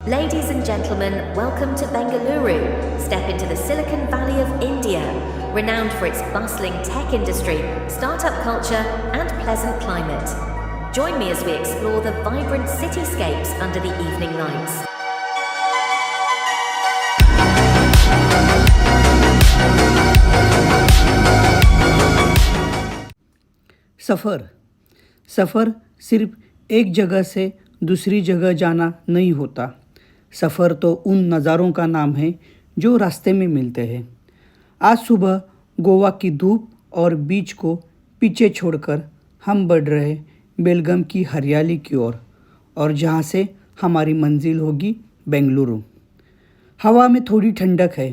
Ladies and gentlemen, welcome to Bengaluru. Step into the Silicon Valley of India, renowned for its bustling tech industry, startup culture, and pleasant climate. Join me as we explore the vibrant cityscapes under the evening lights. सफ़र सिर्फ एक जगह से दूसरी जगह जाना नहीं होता। सफ़र तो उन नज़ारों का नाम है जो रास्ते में मिलते हैं। आज सुबह गोवा की धूप और बीच को पीछे छोड़कर हम बढ़ रहे बेलगाम की हरियाली की ओर और जहाँ से हमारी मंजिल होगी बेंगलुरु। हवा में थोड़ी ठंडक है,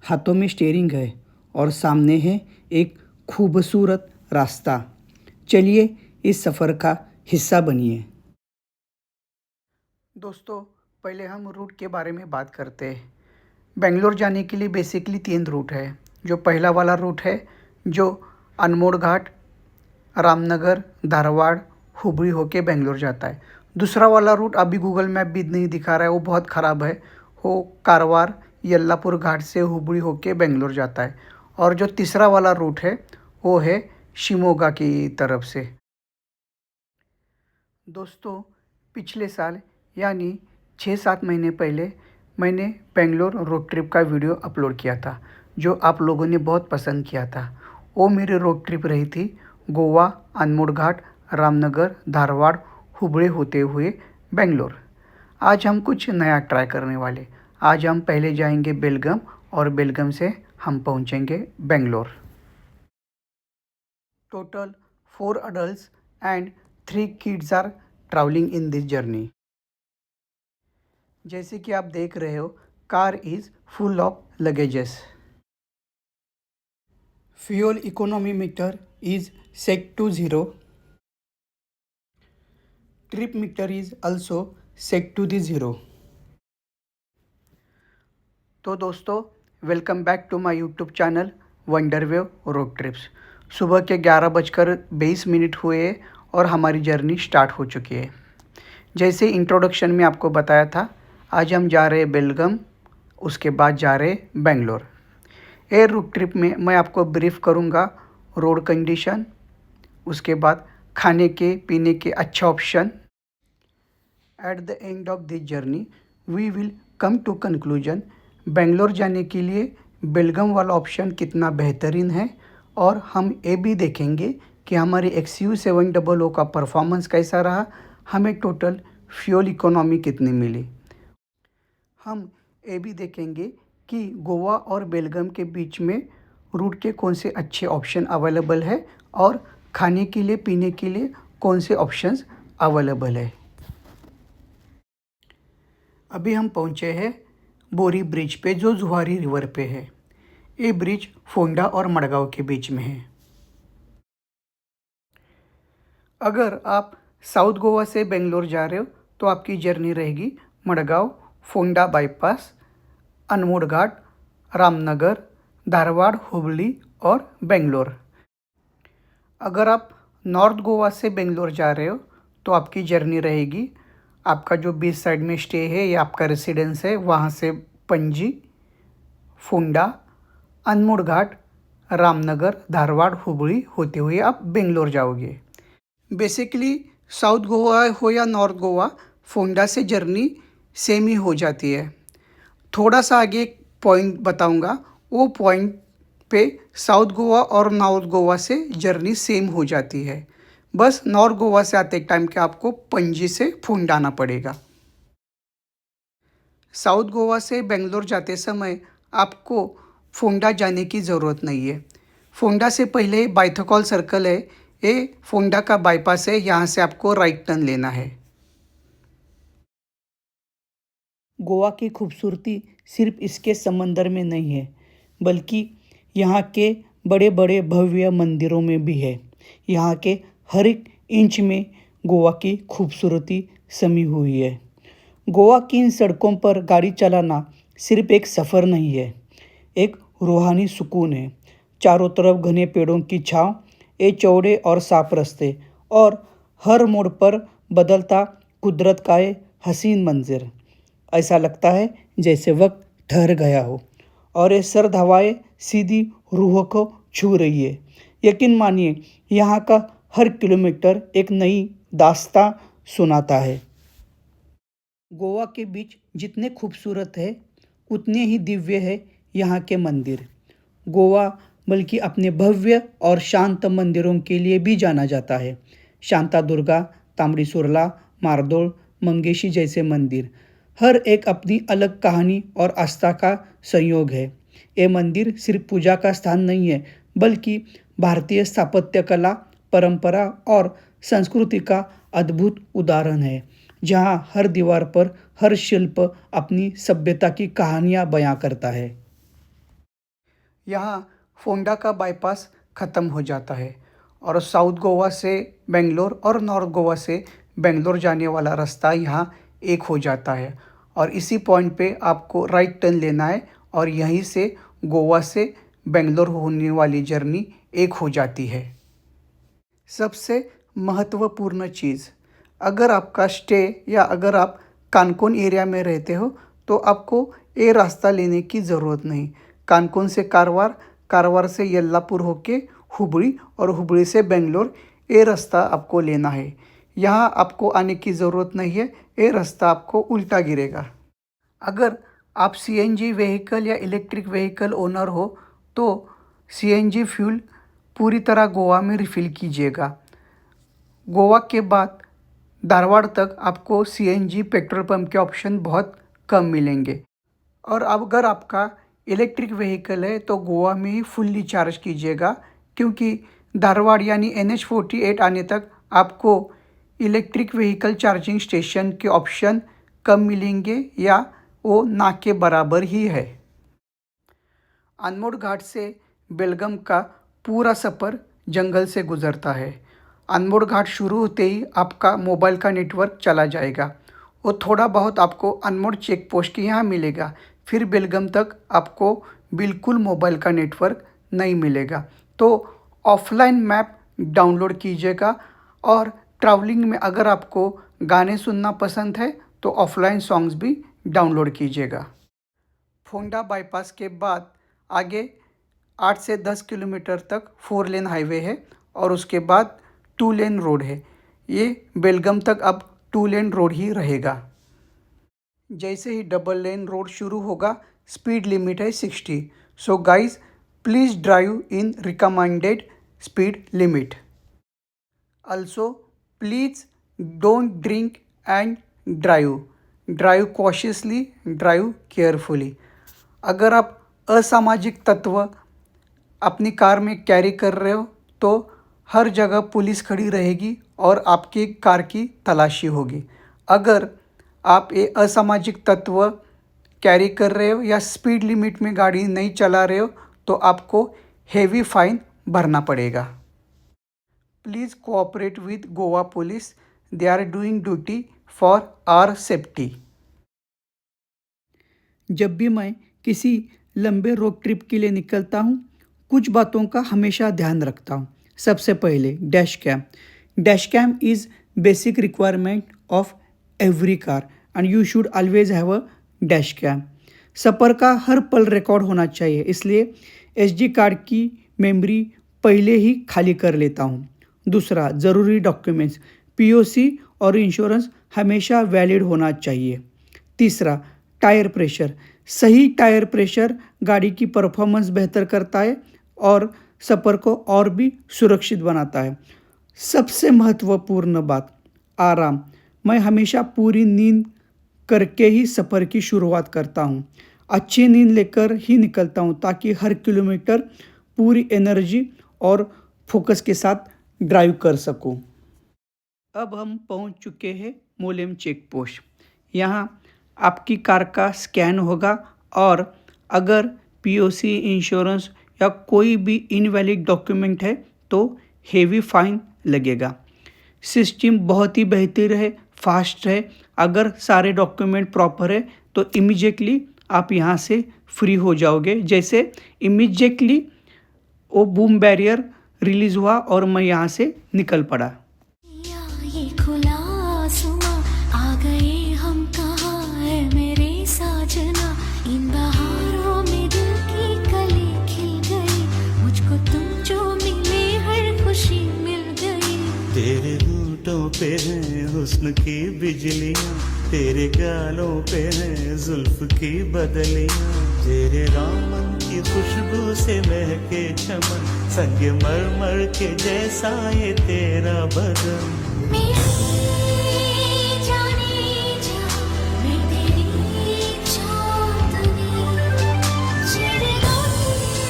हाथों में स्टीयरिंग है और सामने है एक खूबसूरत रास्ता। चलिए इस सफ़र का हिस्सा बनिए। दोस्तों, पहले हम रूट के बारे में बात करते हैं। बेंगलोर जाने के लिए बेसिकली 3 रूट है। जो पहला वाला रूट है जो अनमोड़ घाट, रामनगर, धारवाड़, हुबली होके बेंगलोर जाता है। दूसरा वाला रूट अभी गूगल मैप भी नहीं दिखा रहा है, वो बहुत ख़राब है। वो कारवार यल्लापुर घाट से हुबली होके बेंगलोर जाता है। और जो तीसरा वाला रूट है वो है शिमोगा की तरफ से। दोस्तों, पिछले साल यानी 6-7 महीने पहले मैंने बेंगलोर रोड ट्रिप का वीडियो अपलोड किया था जो आप लोगों ने बहुत पसंद किया था। वो मेरी रोड ट्रिप रही थी गोवा, अनमोड़ घाट, रामनगर, धारवाड़, हुबली होते हुए बेंगलोर। आज हम कुछ नया ट्राई करने वाले। आज हम पहले जाएंगे बेलगाम और बेलगाम से हम पहुंचेंगे Bangalore. Total 4 adults and 3 kids are traveling in this journey. जैसे कि आप देख रहे हो, car is full of luggages. Fuel economy meter is set to 0. Trip meter is also set to the 0. तो दोस्तों, welcome back to my YouTube channel Wonderwave road trips. सुबह के 11:22 हुए और हमारी जर्नी स्टार्ट हो चुकी है। जैसे इंट्रोडक्शन में आपको बताया था, आज हम जा रहे हैं बेलगाम, उसके बाद जा रहे हैं बेंगलोर। एयर रोड ट्रिप में मैं आपको ब्रीफ करूंगा रोड कंडीशन, उसके बाद खाने के पीने के अच्छे option. At the end of this journey we will come to conclusion Bangalore जाने के लिए बेलगाम वाला ऑप्शन कितना बेहतरीन है और हम ये भी देखेंगे कि हमारी XUV700 का परफॉर्मेंस कैसा रहा, हमें टोटल फ्यूल इकोनॉमी कितनी मिली। हम ये भी देखेंगे कि गोवा और बेलगाम के बीच में रूट के कौन से अच्छे ऑप्शन अवेलेबल है और खाने के लिए पीने के लिए कौन से ऑप्शंस अवेलेबल है। अभी हम पहुँचे हैं बोरी ब्रिज पे जो जुहारी रिवर पे है। ये ब्रिज फोंडा और मडगांव के बीच में है। अगर आप साउथ गोवा से बेंगलोर जा रहे हो तो आपकी जर्नी रहेगी मडगांव, फोंडा बाईपास, अनमोड़ घाट, रामनगर, धारवाड़, हुबली और बेंगलोर। अगर आप नॉर्थ गोवा से बेंगलोर जा रहे हो तो आपकी जर्नी रहेगी, आपका जो बीच साइड में स्टे है या आपका रेसिडेंस है वहाँ से पणजी, फोंडा, अनमोड़ घाट, रामनगर, धारवाड़, हुबली होते हुए आप बेंगलोर जाओगे। बेसिकली साउथ गोवा हो या नॉर्थ गोवा, फोंडा से जर्नी सेम ही हो जाती है। थोड़ा सा आगे एक पॉइंट बताऊंगा, वो पॉइंट पे साउथ गोवा और नॉर्थ गोवा से जर्नी सेम हो जाती है। बस नॉर्थ गोवा से आते टाइम के आपको पणजी से फोंडा आना पड़ेगा। साउथ गोवा से बेंगलोर जाते समय आपको फोंडा जाने की ज़रूरत नहीं है। फोंडा से पहले बाइथोकॉल सर्कल है, ये फोंडा का बाईपास है, यहाँ से आपको राइट टर्न लेना है। गोवा की खूबसूरती सिर्फ इसके समंदर में नहीं है, बल्कि यहाँ के बड़े बड़े भव्य मंदिरों में भी है। यहाँ के हर एक इंच में गोवा की खूबसूरती समी हुई है। गोवा की इन सड़कों पर गाड़ी चलाना सिर्फ एक सफ़र नहीं है, एक रूहानी सुकून है। चारों तरफ घने पेड़ों की छांव, ये चौड़े और साफ रास्ते और हर मोड़ पर बदलता कुदरत का ये हसीन मंजर। ऐसा लगता है जैसे वक्त ठहर गया हो और ये सर्द हवाएं सीधी रूह को छू रही है। यकीन मानिए, यहाँ का हर किलोमीटर एक नई दास्तां सुनाता है। गोवा के बीच जितने खूबसूरत है उतने ही दिव्य है यहाँ के मंदिर। गोवा बल्कि अपने भव्य और शांत मंदिरों के लिए भी जाना जाता है। शांतादुर्गा, तांबड़ी सुरला, मारदोल, मंगेशी जैसे मंदिर, हर एक अपनी अलग कहानी और आस्था का संयोग है। ये मंदिर सिर्फ पूजा का स्थान नहीं है, बल्कि भारतीय स्थापत्य कला, परंपरा और संस्कृति का अद्भुत उदाहरण है, जहाँ हर दीवार पर हर शिल्प अपनी सभ्यता की कहानियाँ बयां करता है। यहाँ फोंडा का बाईपास ख़त्म हो जाता है और साउथ गोवा से बेंगलोर और नॉर्थ गोवा से बेंगलोर जाने वाला रास्ता यहाँ एक हो जाता है और इसी पॉइंट पे आपको राइट टर्न लेना है और यहीं से गोवा से बेंगलोर होने वाली जर्नी एक हो जाती है। सबसे महत्वपूर्ण चीज़, अगर आपका स्टे या अगर आप कानकोन एरिया में रहते हो तो आपको ये रास्ता लेने की ज़रूरत नहीं। कानकोन से कारवार, कारवार से यल्लापुर होके हुबली और हुबली से बेंगलोर, ये रास्ता आपको लेना है। यहाँ आपको आने की ज़रूरत नहीं है, ये रास्ता आपको उल्टा गिरेगा। अगर आप सीएनजी व्हीकल या इलेक्ट्रिक व्हीकल ओनर हो तो सीएनजी फ्यूल पूरी तरह गोवा में रिफ़िल कीजिएगा। गोवा के बाद धारवाड़ तक आपको सीएनजी पेट्रोल पंप के ऑप्शन बहुत कम मिलेंगे और अब अगर आपका इलेक्ट्रिक व्हीकल है तो गोवा में ही फुल्ली चार्ज कीजिएगा, क्योंकि धारवाड़ यानी NH-48 आने तक आपको इलेक्ट्रिक व्हीकल चार्जिंग स्टेशन के ऑप्शन कम मिलेंगे या वो ना के बराबर ही है। अनमोड घाट से बेलगम का पूरा सफ़र जंगल से गुजरता है। अनमोड घाट शुरू होते ही आपका मोबाइल का नेटवर्क चला जाएगा और थोड़ा बहुत आपको अनमोड चेक पोस्ट के यहाँ मिलेगा। फिर बेलगम तक आपको बिल्कुल मोबाइल का नेटवर्क नहीं मिलेगा। तो ऑफलाइन मैप डाउनलोड कीजिएगा और ट्रैवलिंग में अगर आपको गाने सुनना पसंद है तो ऑफलाइन सॉन्ग्स भी डाउनलोड कीजिएगा। फोंडा बाईपास के बाद आगे 8 से 10 किलोमीटर तक 4 लेन हाईवे है और उसके बाद 2 लेन रोड है। ये बेलगम तक अब 2 लेन रोड ही रहेगा। जैसे ही डबल लेन रोड शुरू होगा, स्पीड लिमिट है 60। So guys, please drive in recommended speed limit. Also, please don't drink and drive. Drive cautiously, drive carefully. अगर आप असामाजिक तत्व अपनी कार में कैरी कर रहे हो तो हर जगह पुलिस खड़ी रहेगी और आपकी कार की तलाशी होगी। अगर आप ये असामाजिक तत्व कैरी कर रहे हो या स्पीड लिमिट में गाड़ी नहीं चला रहे हो तो आपको हेवी फाइन भरना पड़ेगा। Please cooperate with Goa police, they are doing duty for our safety. जब भी मैं किसी लंबे रोड ट्रिप के लिए निकलता हूँ, कुछ बातों का हमेशा ध्यान रखता हूँ। सबसे पहले dash cam. Dash cam is basic requirement of every car and you should always have a dash cam. सफ़र का हर पल रिकॉर्ड होना चाहिए, इसलिए SD कार्ड की मेमोरी पहले ही खाली कर लेता हूँ। दूसरा, ज़रूरी डॉक्यूमेंट्स, POC और इंश्योरेंस हमेशा वैलिड होना चाहिए। तीसरा, टायर प्रेशर। सही टायर प्रेशर गाड़ी की परफॉर्मेंस बेहतर करता है और सफ़र को और भी सुरक्षित बनाता है। सबसे महत्वपूर्ण बात, आराम। मैं हमेशा पूरी नींद करके ही सफ़र की शुरुआत करता हूँ। अच्छी नींद लेकर ही निकलता हूँ ताकि हर किलोमीटर पूरी एनर्जी और फोकस के साथ ड्राइव कर सकूँ। अब हम पहुँच चुके हैं मोलेम चेक पोस्ट। यहाँ आपकी कार का स्कैन होगा और अगर POC, इंश्योरेंस या कोई भी इनवैलिड डॉक्यूमेंट है तो हेवी फाइन लगेगा। सिस्टम बहुत ही बेहतर है, फास्ट है। अगर सारे डॉक्यूमेंट प्रॉपर है तो इमीडिएटली आप यहाँ से फ्री हो जाओगे। जैसे इमीडिएटली वो बूम बैरियर रिलीज़ हुआ और मैं यहाँ से निकल पड़ा। ये खुला आसमां, आ गए हम कहाँ है मेरे सजना, इन बहारों में दिल की कली खिल गई, मुझको तुम जो मिले हर खुशी मिल गई। तेरे होठों पे है हुस्न की बिजलियाँ, तेरे गालों पे है जुल्फ की बदलियाँ, तेरे दामन की खुशबू से महके चमन, संग मरमर के जैसा ये तेरा बदन। मेरी जाने जा, मैं तेरी चांदनी, छेड़ो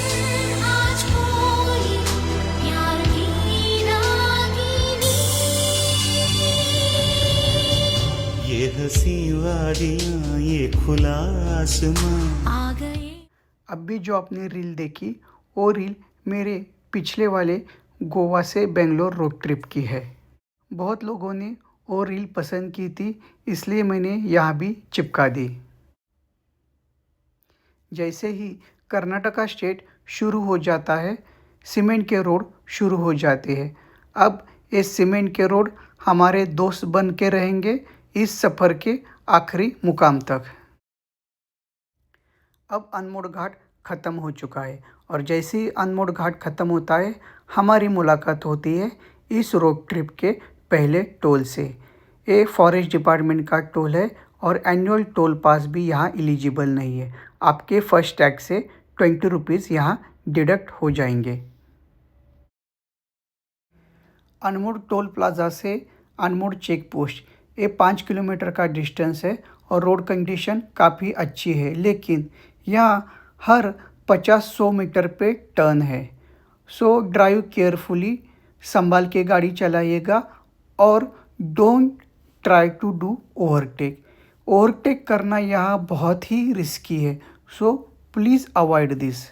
तुम आज कोई प्यार की रागिनी। ये हंसी वादियाँ, ये खुला आसमां, आ गए। अब भी जो आपने रील देखी वो रील मेरे पिछले वाले गोवा से बेंगलोर रोड ट्रिप की है। बहुत लोगों ने वो रील पसंद की थी, इसलिए मैंने यहाँ भी चिपका दी। जैसे ही कर्नाटका स्टेट शुरू हो जाता है, सीमेंट के रोड शुरू हो जाते हैं। अब ये सीमेंट के रोड हमारे दोस्त बन के रहेंगे इस सफ़र के आखिरी मुकाम तक। अब अनमोड़ घाट ख़त्म हो चुका है और जैसे ही अनमोड़ घाट ख़त्म होता है, हमारी मुलाकात होती है इस रोड ट्रिप के पहले टोल से। ये फॉरेस्ट डिपार्टमेंट का टोल है और एनुअल टोल पास भी यहाँ एलिजिबल नहीं है। आपके फर्स्ट टैग से 20 रुपीज़ यहाँ डिडक्ट हो जाएंगे। अनमोड़ टोल प्लाज़ा से अनमोड़ चेक पोस्ट ये 5 किलोमीटर का डिस्टेंस है और रोड कंडीशन काफ़ी अच्छी है, लेकिन यहाँ हर 50-100 मीटर पे टर्न है। सो ड्राइव केयरफुली, संभाल के गाड़ी चलाइएगा और don't try to do overtake. Overtake करना यहाँ बहुत ही रिस्की है, सो प्लीज़ अवॉइड दिस।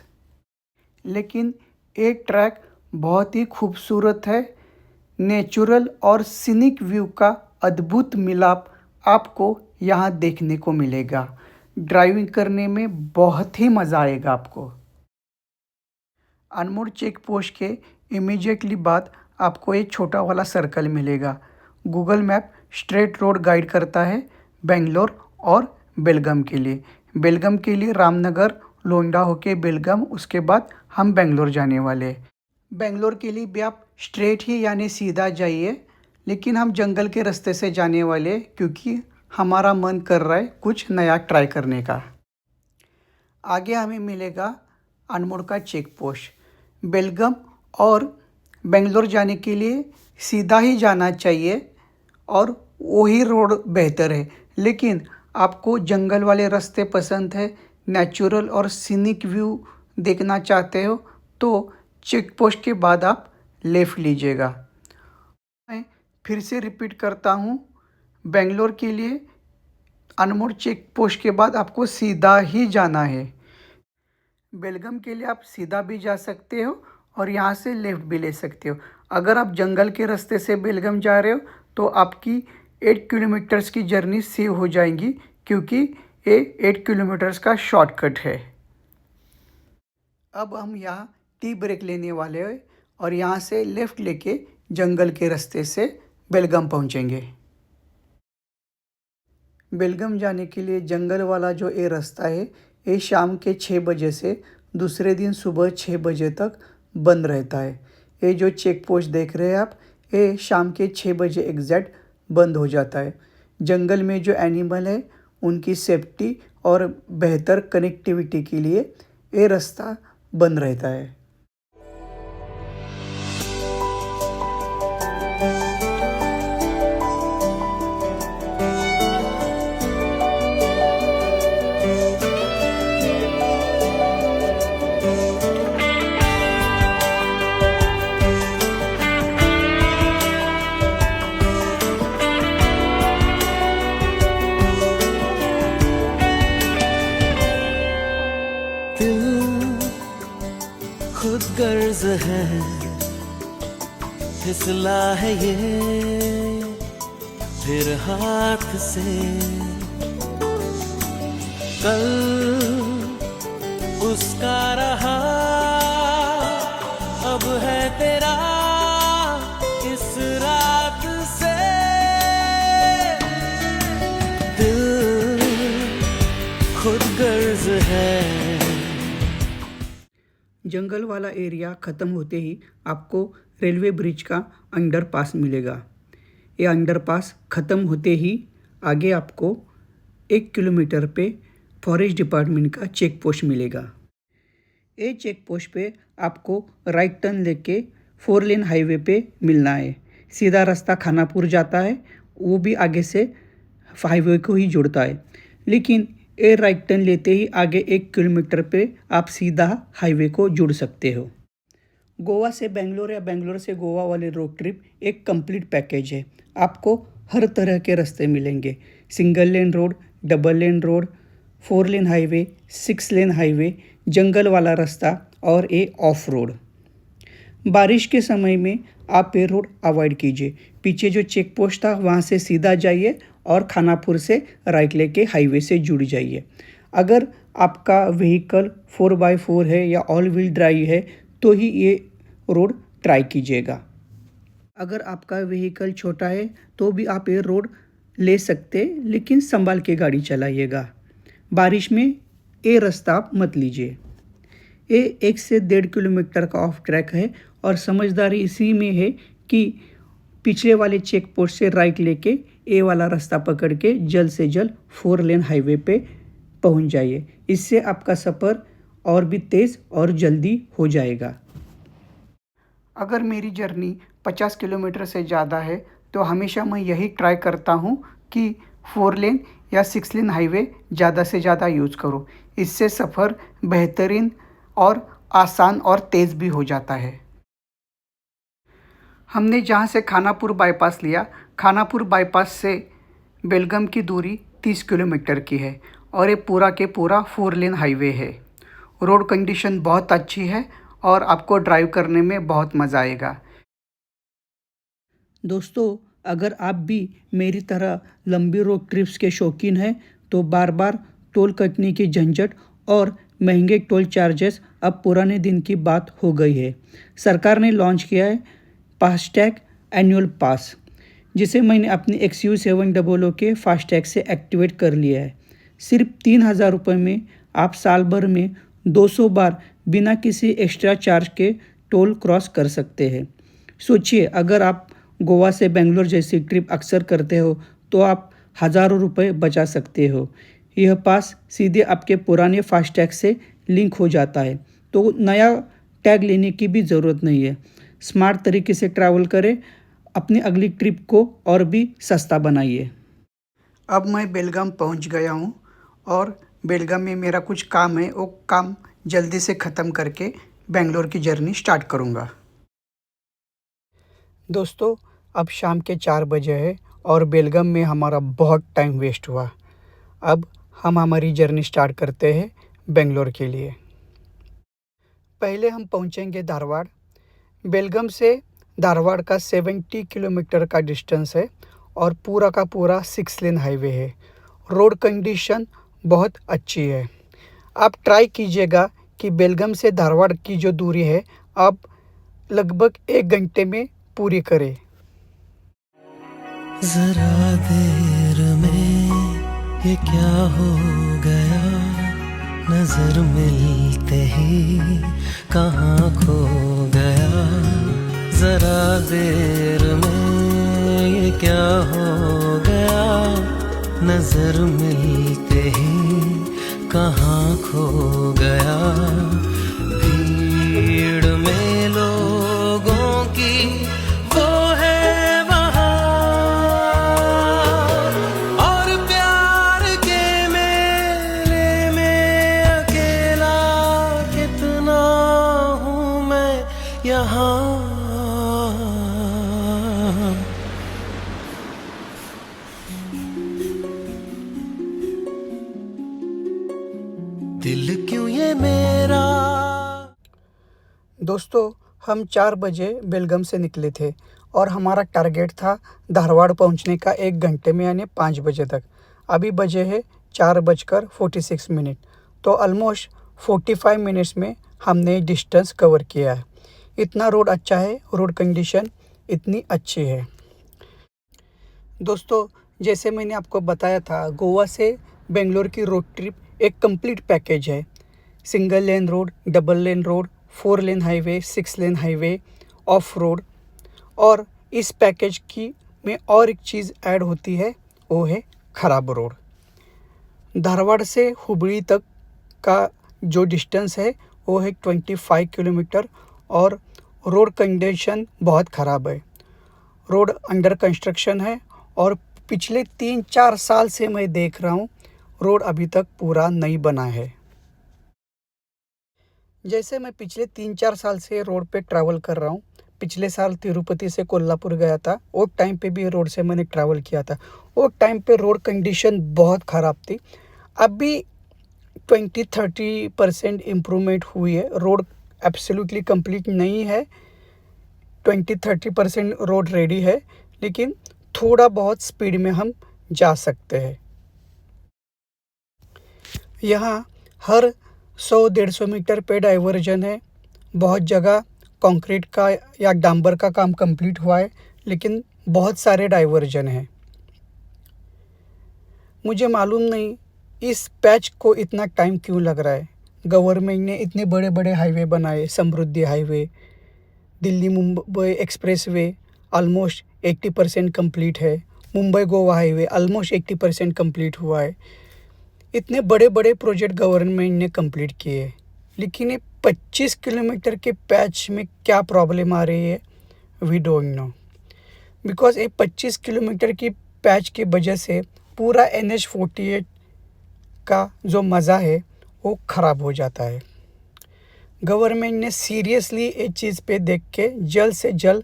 लेकिन ये ट्रैक बहुत ही खूबसूरत है। नेचुरल और सीनिक व्यू का अद्भुत मिलाप आपको यहाँ देखने को मिलेगा। ड्राइविंग करने में बहुत ही मज़ा आएगा आपको। अनमोड़ चेक पोस्ट के इमीडिएटली बाद आपको एक छोटा वाला सर्कल मिलेगा। Google map straight road guide करता है बेंगलोर और बेलगाम के लिए। बेलगाम के लिए रामनगर, लोंडा होके बेलगाम, उसके बाद हम बेंगलोर जाने वाले हैं। बेंगलोर के लिए भी आप स्ट्रेट ही यानी सीधा जाइए, लेकिन हम जंगल के रास्ते से जाने वाले हैं क्योंकि हमारा मन कर रहा है कुछ नया ट्राई करने का। आगे हमें मिलेगा अनमोड़ का चेक पोस्ट। बेलगाम और बेंगलोर जाने के लिए सीधा ही जाना चाहिए और वही रोड बेहतर है, लेकिन आपको जंगल वाले रास्ते पसंद है, नेचुरल और सीनिक व्यू देखना चाहते हो, तो चेक पोस्ट के बाद आप लेफ़्ट लीजिएगा। मैं फिर से रिपीट करता हूँ, बेंगलोर के लिए अनमोड़ चेक पोस्ट के बाद आपको सीधा ही जाना है। बेलगाम के लिए आप सीधा भी जा सकते हो और यहाँ से लेफ़्ट भी ले सकते हो। अगर आप जंगल के रास्ते से बेलगाम जा रहे हो तो आपकी 8 किलोमीटर्स की जर्नी सेव हो जाएंगी, क्योंकि ये 8 किलोमीटर्स का शॉर्टकट है। अब हम यहाँ टी ब्रेक लेने वाले हैं और यहाँ से लेफ़्ट लेके जंगल के रास्ते से बेलगाम पहुँचेंगे। बेलगाम जाने के लिए जंगल वाला जो ये रास्ता है, ये शाम के 6 बजे से दूसरे दिन सुबह 6 बजे तक बंद रहता है। ये जो चेक पोस्ट देख रहे हैं आप, ये शाम के 6 बजे एग्जैक्ट बंद हो जाता है। जंगल में जो एनिमल है उनकी सेफ्टी और बेहतर कनेक्टिविटी के लिए ये रास्ता बंद रहता है। खुद गर्ज है, फिसला है ये फिर हाथ से। कल उसका रहा, अब है तेरा इस रात से। दिल खुद गर्ज है। जंगल वाला एरिया ख़त्म होते ही आपको रेलवे ब्रिज का अंडरपास मिलेगा। ये अंडरपास ख़त्म होते ही आगे आपको 1 किलोमीटर पे फॉरेस्ट डिपार्टमेंट का चेक पोस्ट मिलेगा। ये चेक पोस्ट पे आपको राइट टर्न लेके 4 लेन हाईवे पे मिलना है। सीधा रास्ता खानापुर जाता है, वो भी आगे से हाईवे को ही जुड़ता है, लेकिन ये राइट टर्न लेते ही आगे 1 किलोमीटर पे आप सीधा हाईवे को जुड़ सकते हो। गोवा से बेंगलोर या बेंगलोर से गोवा वाले रोड ट्रिप एक कंप्लीट पैकेज है। आपको हर तरह के रास्ते मिलेंगे, single lane road, double lane road, 4 lane highway, 6 lane highway, जंगल वाला रास्ता और ये ऑफ रोड। बारिश के समय में आप ये रोड अवॉइड कीजिए। पीछे जो चेक पोस्ट था वहाँ से सीधा जाइए और खानापुर से राइट लेके हाईवे से जुड़ जाइए। अगर आपका व्हीकल 4x4 है या ऑल व्हील ड्राइव है तो ही ये रोड ट्राई कीजिएगा। अगर आपका व्हीकल छोटा है तो भी आप ये रोड ले सकते, लेकिन संभाल के गाड़ी चलाइएगा। बारिश में ये रास्ता आप मत लीजिए। ये 1 से 1.5 किलोमीटर का ऑफ ट्रैक है और समझदारी इसी में है कि पिछले वाले चेक पोस्ट से राइट लेके ए वाला रास्ता पकड़ के जल्द से जल्द 4 लेन हाईवे पे पहुंच जाइए। इससे आपका सफ़र और भी तेज़ और जल्दी हो जाएगा। अगर मेरी जर्नी 50 किलोमीटर से ज़्यादा है तो हमेशा मैं यही ट्राई करता हूँ कि 4 लेन या 6 लेन हाईवे ज़्यादा से ज़्यादा यूज़ करो। इससे सफ़र बेहतरीन और आसान और तेज़ भी हो जाता है। हमने जहाँ से खानापुर बाईपास लिया, खानापुर बाईपास से बेलगाम की दूरी 30 किलोमीटर की है और ये पूरा के पूरा 4 लेन हाईवे है। रोड कंडीशन बहुत अच्छी है और आपको ड्राइव करने में बहुत मज़ा आएगा। दोस्तों, अगर आप भी मेरी तरह लंबी रोड ट्रिप्स के शौकीन हैं तो बार बार टोल कटने की झंझट और महंगे टोल चार्जेस अब पुराने दिन की बात हो गई है। सरकार ने लॉन्च किया है फास्टैग एनुअल पास, जिसे मैंने अपनी XUV700 के फास्टैग से एक्टिवेट कर लिया है। सिर्फ 3,000 रुपये में आप साल भर में 200 बार बिना किसी एक्स्ट्रा चार्ज के टोल क्रॉस कर सकते हैं। सोचिए, अगर आप गोवा से बेंगलोर जैसी ट्रिप अक्सर करते हो तो आप हज़ारों रुपये बचा सकते हो। यह पास सीधे आपके पुराने फास्टैग से लिंक हो जाता है, तो नया टैग लेने की भी ज़रूरत नहीं है। स्मार्ट तरीके से ट्रैवल करें, अपनी अगली ट्रिप को और भी सस्ता बनाइए। अब मैं बेलगाम पहुंच गया हूं और बेलगाम में मेरा कुछ काम है, वो काम जल्दी से ख़त्म करके बेंगलोर की जर्नी स्टार्ट करूंगा। दोस्तों, अब शाम के 4 बजे है और बेलगाम में हमारा बहुत टाइम वेस्ट हुआ। अब हम हमारी जर्नी स्टार्ट करते हैं बेंगलोर के लिए। पहले हम पहुंचेंगे धारवाड़। बेलगाम से धारवाड़ का 70 किलोमीटर का डिस्टेंस है और पूरा का पूरा 6 लेन हाईवे है। रोड कंडीशन बहुत अच्छी है। आप ट्राई कीजिएगा कि बेलगाम से धारवाड़ की जो दूरी है आप लगभग 1 घंटे में पूरी करें। जरा देर में ये क्या हो गया, नजर मिलते ही कहाँ खो गया। जरा देर में ये क्या हो गया, नजर मिलते ही कहाँ खो गया। भीड़ में लोगों की वो है वहाँ, और प्यार के मेले में अकेला कितना हूँ मैं यहाँ। दिल क्यों ये मेरा। दोस्तों, हम 4 बजे बेलगाम से निकले थे और हमारा टारगेट था धारवाड़ पहुंचने का 1 घंटे में, यानी 5 बजे तक। अभी बजे है 4:46, तो ऑलमोस्ट 45 मिनट्स में हमने डिस्टेंस कवर किया है। इतना रोड अच्छा है, रोड कंडीशन इतनी अच्छी है। दोस्तों, जैसे मैंने आपको बताया था, गोवा से बेंगलोर की रोड ट्रिप एक कंप्लीट पैकेज है। Single lane road, double lane road, 4 lane highway, 6 lane highway, of road. और इस पैकेज की में और एक चीज़ ऐड होती है, वो है खराब रोड। धारवाड़ से हुबली तक का जो डिस्टेंस है वो है 25 किलोमीटर और रोड कंडीशन बहुत ख़राब है। रोड अंडर कंस्ट्रक्शन है और पिछले 3-4 साल से मैं देख रहा हूँ रोड अभी तक पूरा नहीं बना है। जैसे मैं पिछले 3-4 साल से रोड पे ट्रैवल कर रहा हूँ। पिछले साल तिरुपति से कोल्हापुर गया था, वो टाइम पे भी रोड से मैंने ट्रैवल किया था। वो टाइम पे रोड कंडीशन बहुत ख़राब थी। अभी 20-30% इम्प्रूवमेंट हुई है। रोड एब्सोल्युटली कंप्लीट नहीं है, 20-30% रोड रेडी है, लेकिन थोड़ा बहुत स्पीड में हम जा सकते हैं। यहाँ हर 100-150 मीटर पे डाइवर्जन है। बहुत जगह कंक्रीट का या डांबर का काम कंप्लीट हुआ है, लेकिन बहुत सारे डाइवर्जन हैं। मुझे मालूम नहीं इस पैच को इतना टाइम क्यों लग रहा है। गवर्नमेंट ने इतने बड़े बड़े हाईवे बनाए, Samruddhi highway, Delhi Mumbai expressway almost 80% complete है। Mumbai Goa highway almost 80% complete हुआ है। इतने बड़े बड़े प्रोजेक्ट गवर्नमेंट ने कंप्लीट किए, लेकिन ये 25 किलोमीटर के पैच में क्या प्रॉब्लम आ रही है, वी डोंट नो। बिकॉज ये 25 किलोमीटर की पैच की वजह से पूरा NH-48 का जो मज़ा है वो ख़राब हो जाता है। गवर्नमेंट ने सीरियसली इस चीज़ पे देख के जल्द से जल्द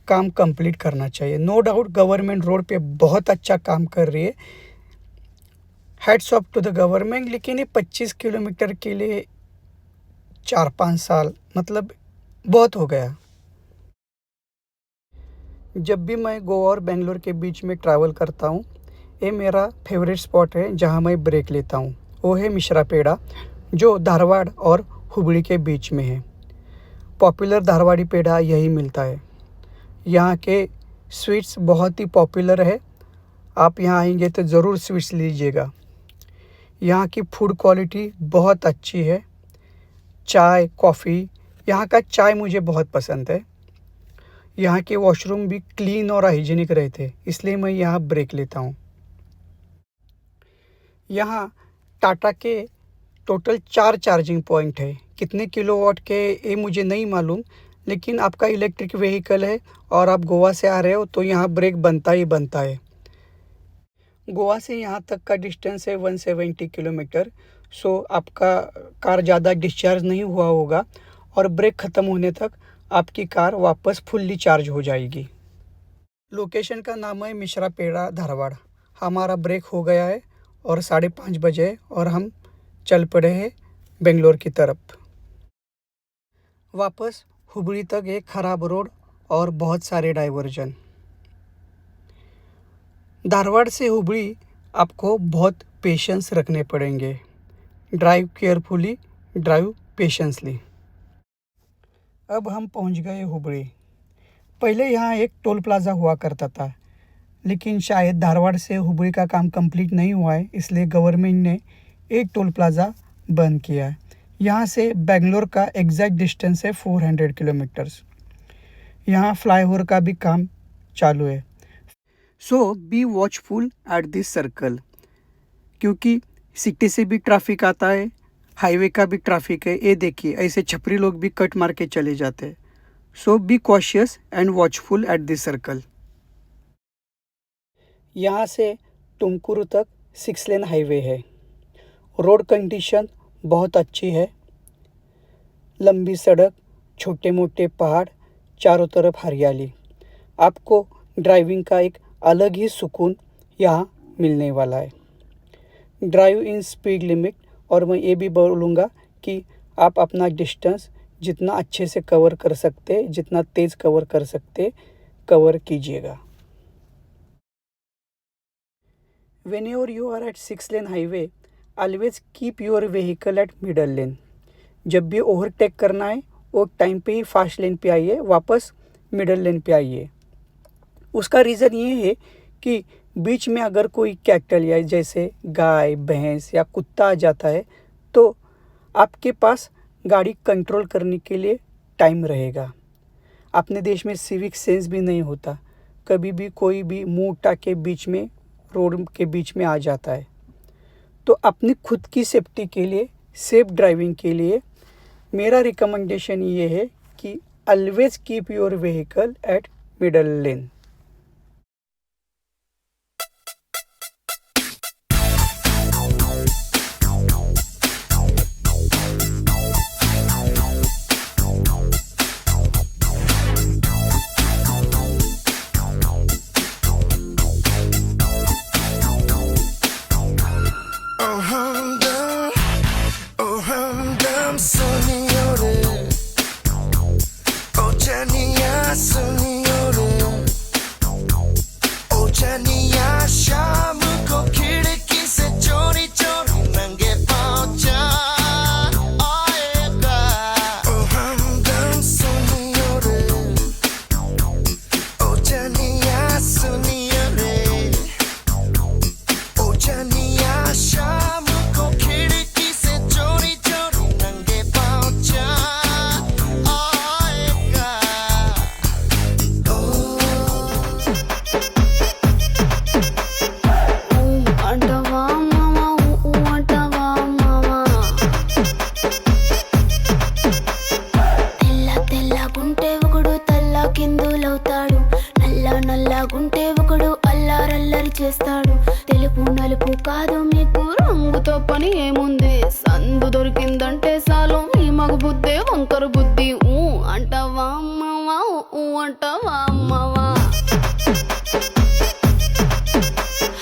काम कंप्लीट करना चाहिए। नो डाउट गवर्नमेंट रोड पे बहुत अच्छा काम कर रही है, hats off to the government. लेकिन ये 25 किलोमीटर के लिए 4-5 साल मतलब बहुत हो गया। जब भी मैं गोवा और बेंगलोर के बीच में ट्रैवल करता हूँ, ये मेरा फेवरेट स्पॉट है जहाँ मैं ब्रेक लेता हूँ। वो है मिश्रापेड़ा, जो धारवाड़ और हुबली के बीच में है। पॉपुलर धारवाड़ी पेड़ा यही मिलता है। यहाँ के स्वीट्स बहुत ही पॉपुलर है। आप यहाँ आएंगे तो ज़रूर स्वीट्स लीजिएगा। यहाँ की फूड क्वालिटी बहुत अच्छी है। चाय, कॉफ़ी, यहाँ का चाय मुझे बहुत पसंद है। यहाँ के वॉशरूम भी क्लीन और हाइजीनिक रहते हैं, इसलिए मैं यहाँ ब्रेक लेता हूँ। यहाँ टाटा के टोटल 4 चार्जिंग पॉइंट है। कितने किलोवाट के ये मुझे नहीं मालूम, लेकिन आपका इलेक्ट्रिक व्हीकल है और आप गोवा से आ रहे हो तो यहाँ ब्रेक बनता ही बनता है। गोवा से यहाँ तक का डिस्टेंस है 170 किलोमीटर। सो आपका कार ज़्यादा डिस्चार्ज नहीं हुआ होगा और ब्रेक ख़त्म होने तक आपकी कार वापस फुल्ली चार्ज हो जाएगी। लोकेशन का नाम है मिश्रापेड़ा, धारवाड़। हमारा ब्रेक हो गया है और 5:30 बजे और हम चल पड़े हैं बेंगलोर की तरफ। वापस हुबली तक एक ख़राब रोड और बहुत सारे डाइवर्जन। धारवाड़ से हुबली आपको बहुत पेशेंस रखने पड़ेंगे। Drive carefully, drive patiently. अब हम पहुंच गए हुबली। पहले यहाँ एक टोल प्लाज़ा हुआ करता था, लेकिन शायद धारवाड़ से हुबली का काम कंप्लीट नहीं हुआ है, इसलिए गवर्नमेंट ने एक टोल प्लाज़ा बंद किया है। यहाँ से बेंगलोर का एग्जैक्ट डिस्टेंस है 400 किलोमीटर्स। यहाँ फ्लाईओवर का भी काम चालू है। So be watchful at this circle, क्योंकि सिटी से भी ट्रैफिक आता है, हाईवे का भी ट्रैफिक है। ये देखिए, ऐसे छपरी लोग भी कट मार के चले जाते हैं। So be cautious and watchful at this circle. यहाँ से तुमकुरू तक 6 लेन हाईवे है। रोड कंडीशन बहुत अच्छी है। लंबी सड़क, छोटे मोटे पहाड़, चारों तरफ हरियाली। आपको ड्राइविंग का एक अलग ही सुकून यहाँ मिलने वाला है। ड्राइव इन स्पीड लिमिट, और मैं ये भी बोलूँगा कि आप अपना डिस्टेंस जितना अच्छे से कवर कर सकते, जितना तेज़ कवर कर सकते, कवर कीजिएगा। Whenever you are at 6 lane highway, always keep your vehicle at middle lane. जब भी ओवरटेक करना है वो टाइम पे ही फास्ट लेन पे आइए, वापस मिडल लेन पे आइए। उसका रीज़न ये है कि बीच में अगर कोई कैटल या जैसे गाय भैंस या कुत्ता आ जाता है तो आपके पास गाड़ी कंट्रोल करने के लिए टाइम रहेगा। अपने देश में सिविक सेंस भी नहीं होता, कभी भी कोई भी मुंह उठा के बीच में रोड के बीच में आ जाता है। तो अपनी खुद की सेफ्टी के लिए, सेफ ड्राइविंग के लिए मेरा रिकमेंडेशन ये है कि always keep your vehicle eight middle lane. Oh humdum soniore, oh Jania soniore, oh Jania शाम को खिड़की से चोरी चोरी नंगे पाँव आएगा। Oh humdum soniore, oh Jania soniore, oh Jania शाम को खिड़की से चोरी चोरी नंगे पाँव आएगा। అంటవా మావా అంటవా మావా తెల్ల తెల్లగుంటే ఒకడు తల్ల కిందులవుతాడు, నల్ల నల్లగుంటే ఒకడు అల్లారల్లరి చేస్తాడు. తెలుపు నలుపు కాదు మీకు రంగుతో పని ఏముంది, సందు దొరికిందంటే చాలు మీ మగ బుద్ధే వంకర బుద్ధి. అంటవా మావా అంటవా మావా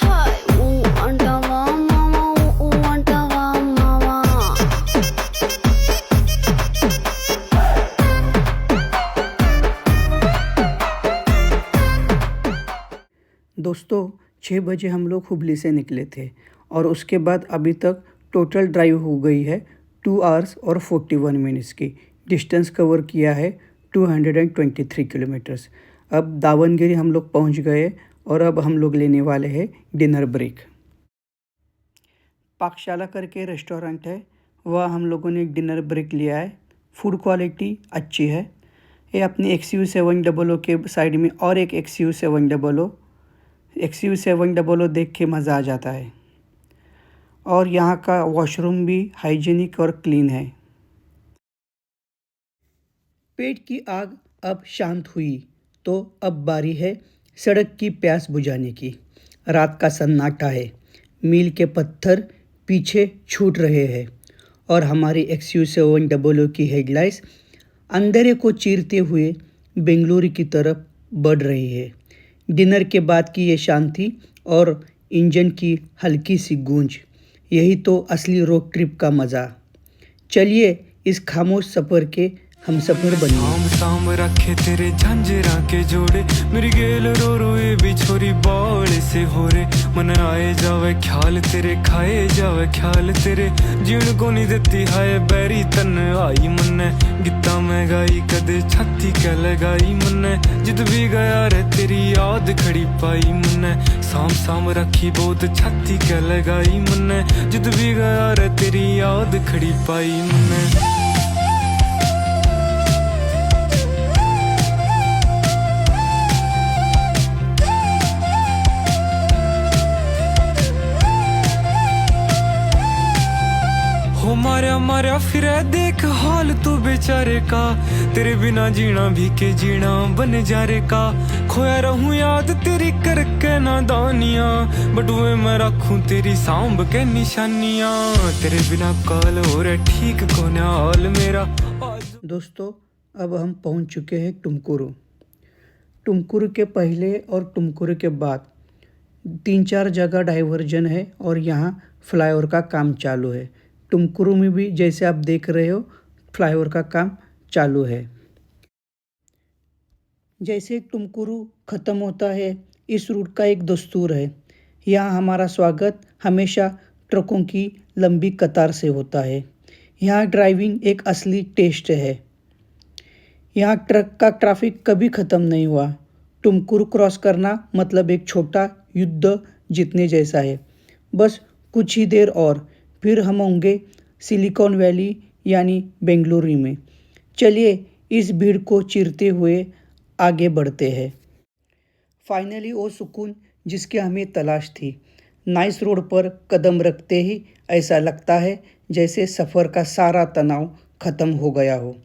హాయ్ అంటవా మావా అంటవా మావా. दोस्तों 6 बजे हम लोग हुबली से निकले थे और उसके बाद अभी तक टोटल ड्राइव हो गई है 2 आवर्स और 41 मिनट्स की। डिस्टेंस कवर किया है 223 किलोमीटर्स। अब दावनगिरी हम लोग पहुंच गए और अब हम लोग लेने वाले हैं डिनर ब्रेक। पाकशाला करके रेस्टोरेंट है, वह हम लोगों ने डिनर ब्रेक लिया है। फूड क्वालिटी अच्छी है। ये अपनी XU700 के साइड में और एक XU700 देख के मज़ा आ जाता है। और यहाँ का वॉशरूम भी हाइजीनिक और क्लीन है। पेट की आग अब शांत हुई तो अब बारी है सड़क की प्यास बुझाने की। रात का सन्नाटा है, मील के पत्थर पीछे छूट रहे हैं और हमारी XU700 की हेडलाइट्स अंधेरे को चीरते हुए बेंगलुरु की तरफ बढ़ रही है। डिनर के बाद की ये शांति और इंजन की हल्की सी गूंज, यही तो असली रोड ट्रिप का मज़ा। चलिए इस खामोश सफ़र के हम सफ़र बनिए। शाम शाम रखे तेरे झंझरा के जोड़े, मेरी गेल रो रोए भी छोरी बाल से हो रे। मन आए जावे ख्याल तेरे, खाए जावे ख्याल तेरे, जीण को नहीं देती हाय बैरी तन आई मन। गीता में गाई कदे छाती क्या लगाई मन, जित भी गया रे तेरी याद खड़ी पाई मन। शाम शाम रखी बहुत छाती क्या लगाई मन, जित भी गया रे तेरी याद खड़ी पाई मन। हो मारा मारा फिर देख हाल तू बेचारे का, तेरे बिना जीना भी के जीना बन जा रे का। खोया रहूं याद तेरी करके नादानियां, बटुए मैं रखूं तेरी सांभ के निशानियां। तेरे बिना काल हो रे ठीक कौन हाल मेरा। दोस्तों अब हम पहुंच चुके हैं टुमकुरू। टुमकुरू के पहले और टुमकुरू के बाद 3-4 जगह डाइवर्जन है और यहाँ फ्लाईओवर का काम चालू है। टुमकुरू में भी जैसे आप देख रहे हो फ्लाईओवर का काम चालू है। जैसे टुमकुरू ख़त्म होता है, इस रूट का एक दस्तूर है। यहाँ हमारा स्वागत हमेशा ट्रकों की लंबी कतार से होता है। यहाँ ड्राइविंग एक असली टेस्ट है। यहाँ ट्रक का ट्रैफिक कभी ख़त्म नहीं हुआ। टुमकुरू क्रॉस करना मतलब एक छोटा युद्ध जीतने जैसा है। बस कुछ ही देर और फिर हम होंगे सिलिकॉन वैली यानी बेंगलुरु में। चलिए इस भीड़ को चीरते हुए आगे बढ़ते हैं। फाइनली वो सुकून जिसकी हमें तलाश थी। नाइस रोड पर कदम रखते ही ऐसा लगता है जैसे सफ़र का सारा तनाव ख़त्म हो गया हो।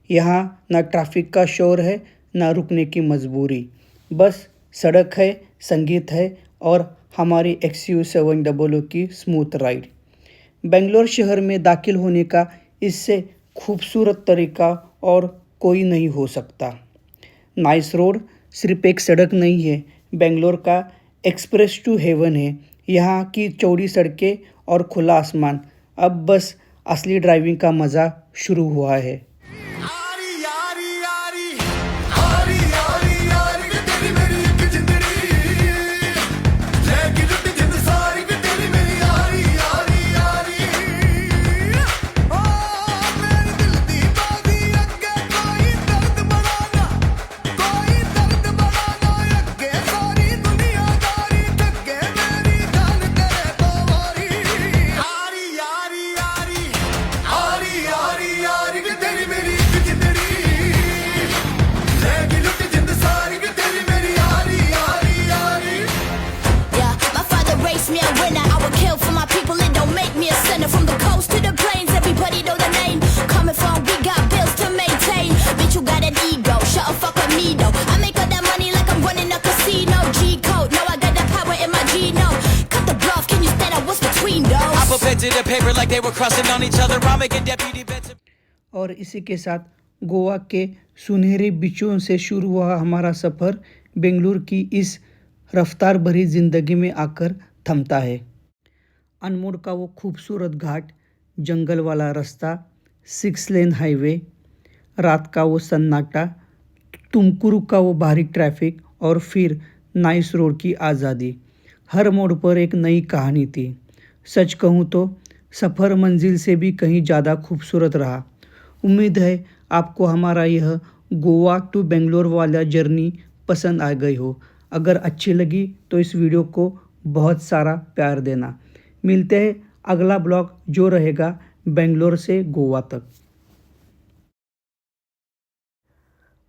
यहाँ ना ट्रैफिक का शोर है, ना रुकने की मजबूरी। बस सड़क है, संगीत है और हमारी XUV700 की स्मूथ राइड। बेंगलोर शहर में दाखिल होने का इससे खूबसूरत तरीका और कोई नहीं हो सकता। नाइस रोड सिर्फ एक सड़क नहीं है, बेंगलोर का एक्सप्रेस टू हेवन है। यहाँ की चौड़ी सड़कें और खुला आसमान। अब बस असली ड्राइविंग का मज़ा शुरू हुआ है। यारी यारी यारी यारी यारी यारी वे तेरी मेरी एक जिंदड़ी लेके लुट जिंद सारी वे तेरी मेरी यारी यारी यारी ओ मेरे दिल दी बाजी अगे कोई दर्द बढ़ाना अगे सारी दुनियादारी थके मेरी जान करे बावारी यारी यारी यारी यारी यारी यारी वे तेरी मेरी एक जिंदड़ी लेके लुट जिंद सारी वे तेरी मेरी यारी यारी यारी Yeah, my father raised me a winner. I would kill for my people, it don't make me a sinner. From the coast to the plains, everybody know the name. Coming from, we got bills to maintain. Bitch, you got an ego, shut up, fuck with me though. I make all that money like I'm running a casino. G-code, know I got that power in my genome. Cut the bluff, can you stand up, what's between those? I put pen to the paper like they were crossing on each other. I'll make a deputy bet to और इसी के साथ गोवा के सुनहरे बीचों से शुरू हुआ हमारा सफ़र बेंगलुरु की इस रफ्तार भरी ज़िंदगी में आकर थमता है। अनमोड का वो खूबसूरत घाट, जंगल वाला रास्ता, 6 लेन हाईवे, रात का वो सन्नाटा, तुमकुरू का वो भारी ट्रैफिक और फिर नाइस रोड की आज़ादी। हर मोड़ पर एक नई कहानी थी। सच कहूँ तो सफ़र मंजिल से भी कहीं ज़्यादा खूबसूरत रहा। उम्मीद है आपको हमारा यह गोवा टू बेंगलोर वाला जर्नी पसंद आ गई हो। अगर अच्छी लगी तो इस वीडियो को बहुत सारा प्यार देना। मिलते हैं अगला ब्लॉग जो रहेगा बेंगलोर से गोवा तक।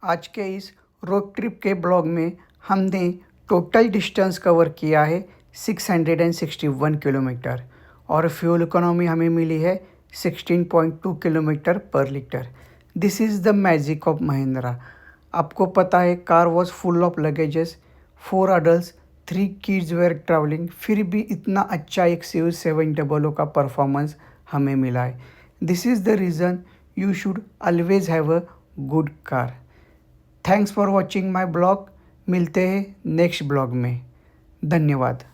आज के इस रोड ट्रिप के ब्लॉग में हमने टोटल डिस्टेंस कवर किया है 661 किलोमीटर और फ्यूल इकोनॉमी हमें मिली है 16.2 किलोमीटर पर litre. This is the magic of Mahindra. आपको पता है car was full of luggages, 4 adult 3 kids where travelling, फिर भी इतना अच्छा XUV700 का परफॉर्मेंस हमें मिला है। This is the reason you should always have a good car. Thanks for watching my blog. मिलते हैं नेक्स्ट ब्लॉग में। धन्यवाद।